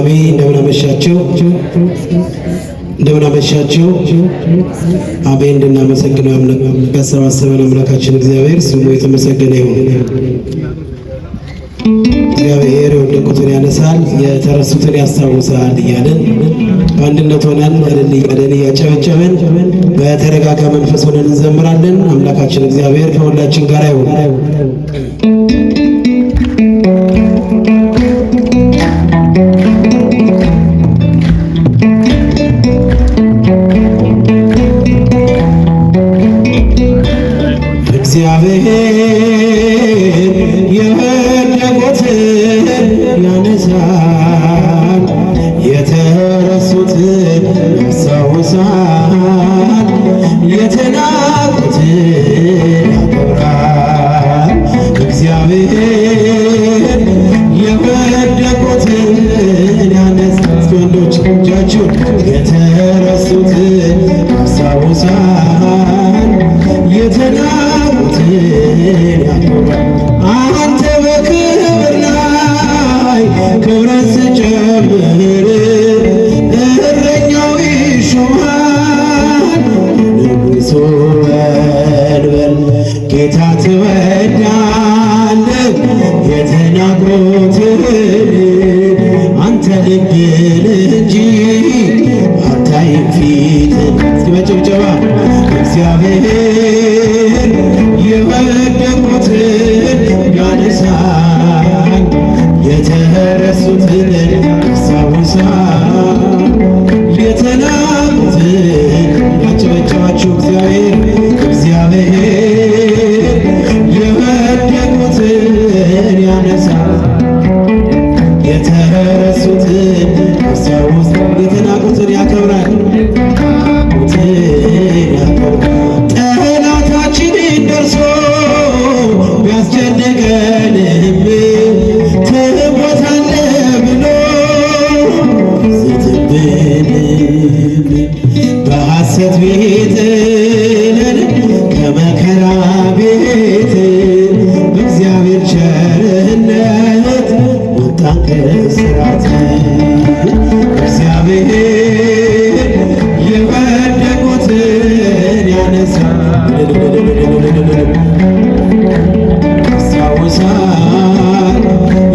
በድጋሚ እንደምናመሻችሁ አቤት እንድናመሰግነው ያሰባሰበን አምላካችን እግዚአብሔር ስሙ የተመሰገነ ይሁን። እግዚአብሔር የወደቁትን ያነሳል፣ የተረሱትን ያስታውሳል እያለን በአንድነት ሆነን እልል እያለን እያጨበጨበን በተረጋጋ መንፈስ ሆነን እንዘምራለን። አምላካችን እግዚአብሔር ከሁላችን ጋር ይሁን። እግዚአብሔር የወደቁትን ያነሳል፣ የተረሱትን ያስታውሳል፣ የተናቁትን ያከብራል። እግዚአብሔር የወደቁትን ያነሳል። ወንዶች እጃችሁን የተረሱትን ያስታውሳል፣ የተናቁትን ያከብራል። አንተ በክብር ላይ ክብረት ስጨምር እረኛው ይሾማል። ንጉሡ በልበል ጌታ ትወዳለህ የተናቁትን አንተ ልብን እንጂ አታይም ፊትን። እስኪ በጭብጨባ እግዚአብሔር የወደቁትን ያነሳል፣ የተረሱትን ያስታውሳል፣ የተናቁትን ያጨበጨባችሁ እግዚአብሔር የወደቁትን ያነሳል፣ የተረሱትን ያስታውሳል፣ የተናቁትን ያከብራል። ጠላታችንን ደርሶ ቢያስጨንቀንም ትሞታለህ ብሎ ስትብንም በሐሰት ቤትንን ከመከራ ቤት በእግዚአብሔር ቸርነት ወጣን ከእስራት። እግዚአብሔር የወደቁትን ያነሳል፣ ያስታውሳል፣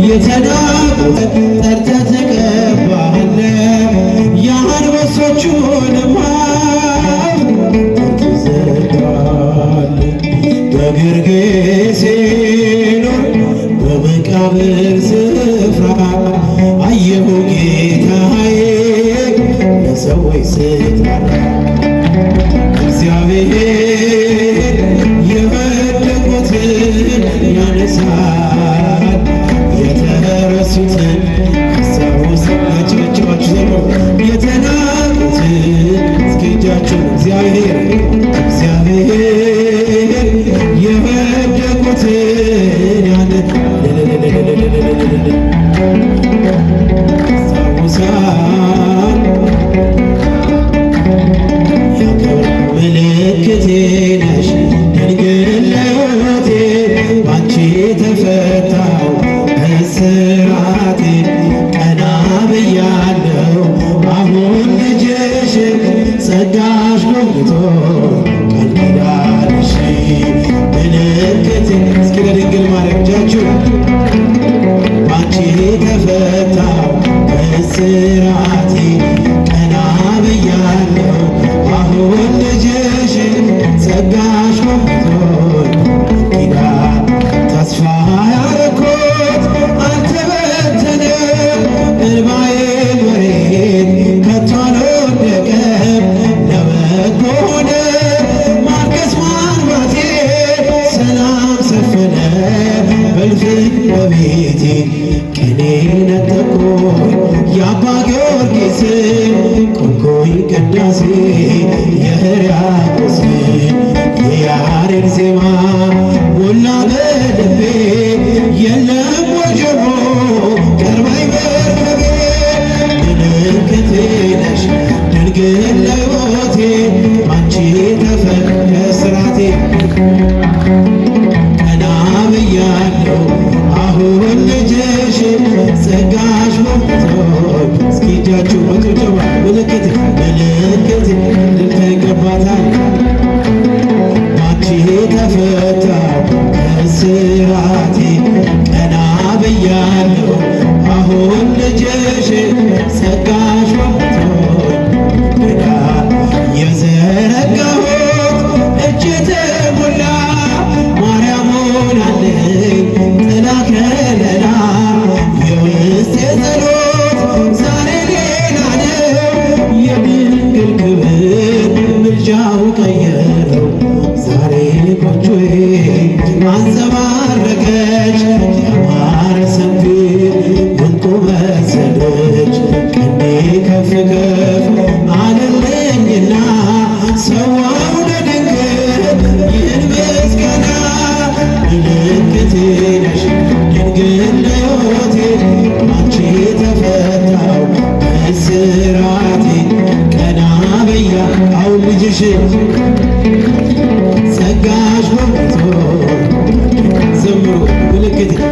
የተናቁትን ጠርተህ ትቀባለህ። የአንበሶቹንም አፍ ትዘጋለህ። በጌርጌሴኖን በመቃብር ስፍራ አየሁ ጌታዬ ለሰዎች ስትራራ። እግዚአብሔር የወደቁትን ያነሳል፣ የተረሱትን ያስታውሳል። ያጨበጨባችሁ ዘምሩ። የተናቁትን እስኪ እጃችሁን እግዚአብሔር የወደቁትን ያስታውሳል። ምልክቴ ነሽ ድንግል ለሕይወቴ ባንቺ ተፈታው እስራቴ። ቀና ብያለሁ አሁን ልጅሽ ጸጋሽ ጎብኝቶ ቃል ኪዳንሽ ምልክቴ። እስኪ ለድንግል ማርያም እጃችሁ ባንቺ ተፈታው እስራቴ። ቀና ብያለሁ አሁን ልጅሽ ጸጋሽ ጎብኝቶኝ ኪዳን ተስፋ ያረኩት አልተበተነም። እንባዬን መሬት ከቶ አልወደቀም። ለበጎ ሆነ ማልቀስ ማንባቴ ሰላም ሰፈነ በእልፍኝ በቤቴ። ቅኔ ነጠቆኝ የአባ ጊዮርጊስን ቆንቆኝ ቅዳሴ የሕርያቆስን የያሬድ ዜማ ሞላ በልቤ። የለም ወጀቦ ቀርባይ መርከቤ ምልክቴ ነሽ ድንግል ለሕይወቴ አንቺ ተፈታ እስራቴ። ቀና ብያለሁ አሁን ልጅሽ ጸጋሽ ጎብኝቶኝ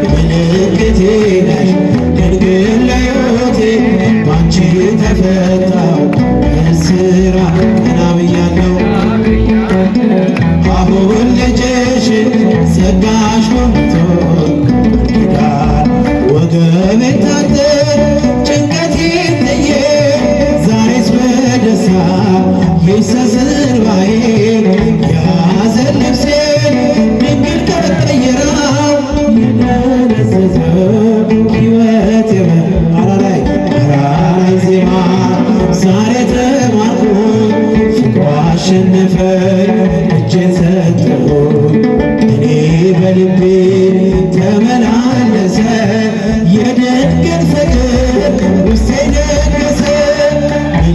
ምልክቴ ነሽ ድንግል ለሕይወቴ ባንቺ ተፈታው እስራት ቀና ብያለሁ አሁን ልጅሽ ጸጋሽ ሞልቶኝ ኪዳን ወገቤ ታጠቅ ጭንቀቴ ጥዬ ዛሬስ በደስታ ይፍሰስ እንባዬ የሐዘን ልብሴን ድንግል ቀይራው የደነዘዘው ሕይወቴ በአራራይ ዜማ ዛሬ ተማርኩኝ ፍቅሯ አሸነፈኝ እጄን ሰጠሁኝ እኔ በልቤ ተመላለሰ የድንግል ፍቅር ውስጤ ነገሰ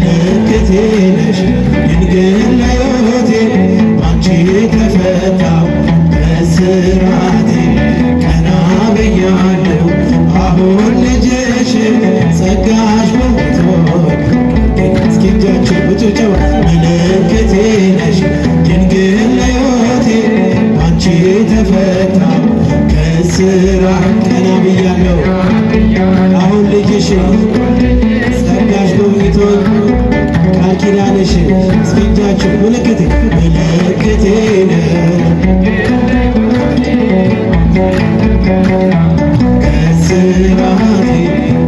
ምልክቴ ነሽ ድንግል ለሕይወቴ ባንቺ ተፈታው እስራቴ ቀና ብያለሁ አሁን ልጅሽ ጸጋሽ ሞልቶኝ እስኪ እጃችሁ በጭብጨባ ምልክቴ ነሽ ድንግል ለሕይወቴ ባንቺ ተፈታው ከእስራት ቀና ብያለሁ አሁን ልጅሽ ጸጋሽ ጎብኝቶኝ ቃል ኪዳንሽ እስኪ እጃችሁ ምልክቴ ነሽ ከእስራቴ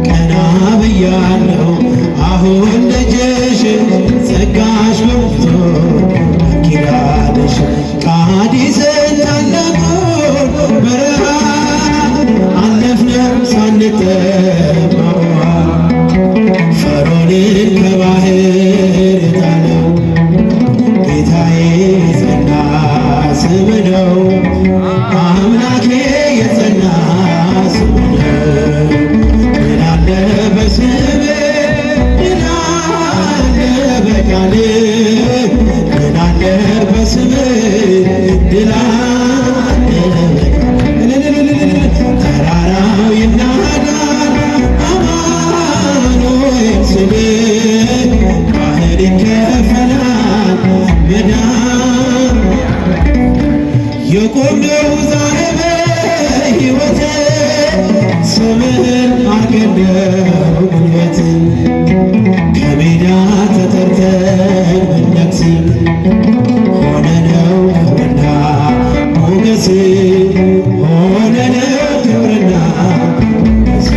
ቀና ብያለሁ አሁን ልጅሽ ጸጋሽ ሞልቶኝ ኪዳንሽ ቃዲስን ታላቁን በረሃ አለፍነው ሳንጠማ ፈርዖንን ከባህር ጣለው ጌታዬ የጸና ስም ነው አምላኬ የጸና ስም ነው ድል አለ በስምህ ድል አለ በቃልህ ድል አለ በስምህ ድል አለ ተራራው ይናዳል አማኑኤል ስምህ ባህር ይከፈላል መዳን የቆምነው ዛሬ በሕይወቴ ስምህን አርገነው ጉልበት ከሜዳ ተጠርተን ብንነግስ ሆነነው ክብርና ሞገስ ሆነነው ክብርና ሞገስ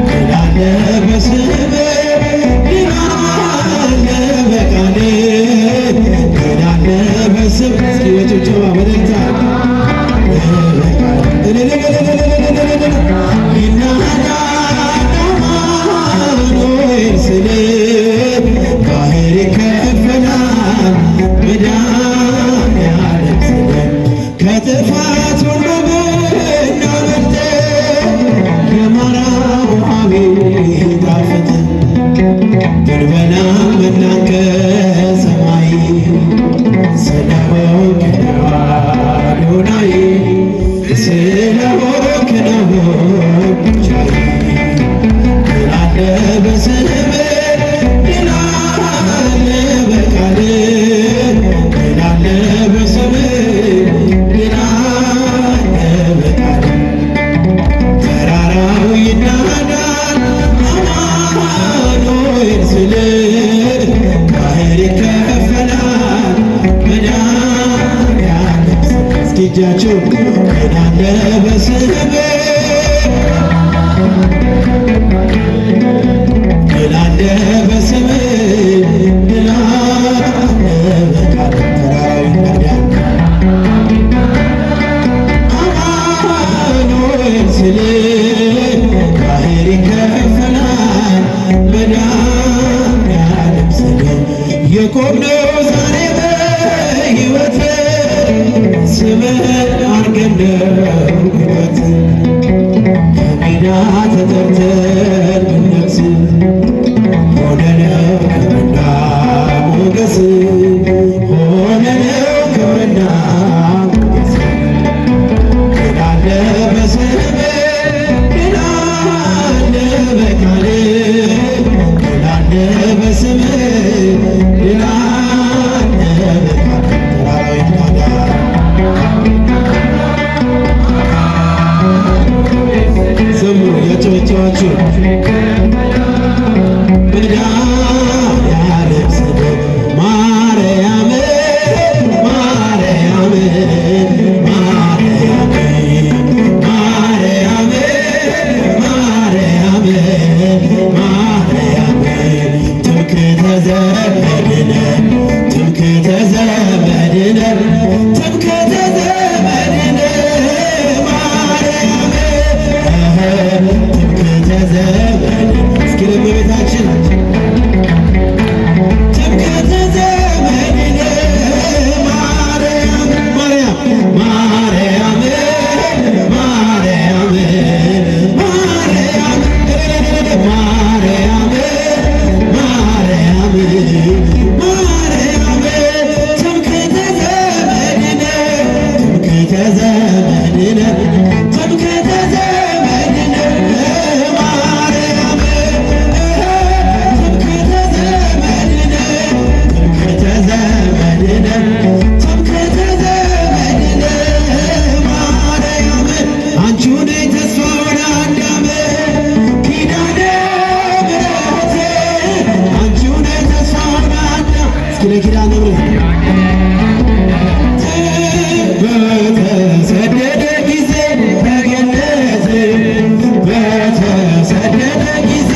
ድል አለ በስምህ ድል አለ በቃልህ ድል አለ በስምህ እስኪ በጭብጨባ በደስታ ይናዳል አማኑኤል ስምህ ባህር ይከፈላል መድኃኒዓለም ስምህ ከጥፋት ሁሉ ብናመልጥ የማራው ውኃ ቢጣፍጥ ብንበላም መናን ከሰማይ ስለሆንክ ነው አዶናይ ስለሆንክ ነው ቻይ ድል አለ በስምህ ድል አለ በቃልህ ድል አለ በስምህ ድል አለ በቃልህ ተራራው ይናዳል አማኑኤል ስልህ ባህር ይከፈላል መድኃኒዓለም ስምህ እስኪ እጃችሁ ድል አለ በስምህ ድል አለ በስምህ ድል አለ በቃልህ ተራራው ይናዳል አማኑኤል ስልህ ባህር ይከፈላል መድኃኒዓለም ስምህ የቆምነው ዛሬ በሕይወቴ ስምህን አርገነው ጉልበት ከሜዳ ተጠርተን ብንነግስ ሆነነው ክብርና ሞገስ ሆነነው ክብርና ሞገስ ድል አለ በስምህ ድል አለ በቃልህ ድል አለ በስምህ ድል አለ በቃልህ ተራራው ይናዳል እያጨበጨባችሁ መድኃኒዓለም ስለ ማርያም ማርያም ማርያም ማርያም ማርያም ማርያም ትምክህተ ዘመድነ ትምክህተ ዘመድነ ትምክህተ ዘመድነ ማርያም ትምክህተ ዘመድነ እስኪ ለእመቤታችን ትምክህተ ዘመድነ ማርያም ማርያም ማርያም ማርያም ማርያም ማርያም ማርያም ማርያም ትምክህተ ዘመድነ ትምክህተ ዘመድነ ትምክህተ ዘመድነ ማርያም ትምክህተ ዘመድነ ትምክህተ ዘመድነ ትምክህተ ዘመድነ ማርያም አንቺው ነይ ተስፋውን አዳም ኪዳነ ምሕረት አንቺው ነይ ተስፋውን አዳም እስኪ ለኪዳነ ምሕረት በተሰደደ ጊዜ በገነት በተሰደደ ጊዜ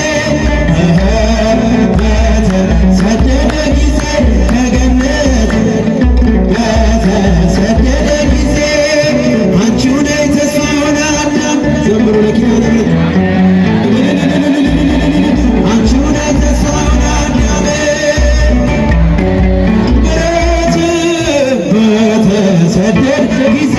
በተሰደደ ጊዜ በገነት በተሰደደ ጊዜ አንቺው ነይ ተስፋውን አዳም ዘምሩ ለኪዳነ ምሕረት አንቺው ነይ ተስፋውን አዳም ምሕረት በተሰደደ ጊዜ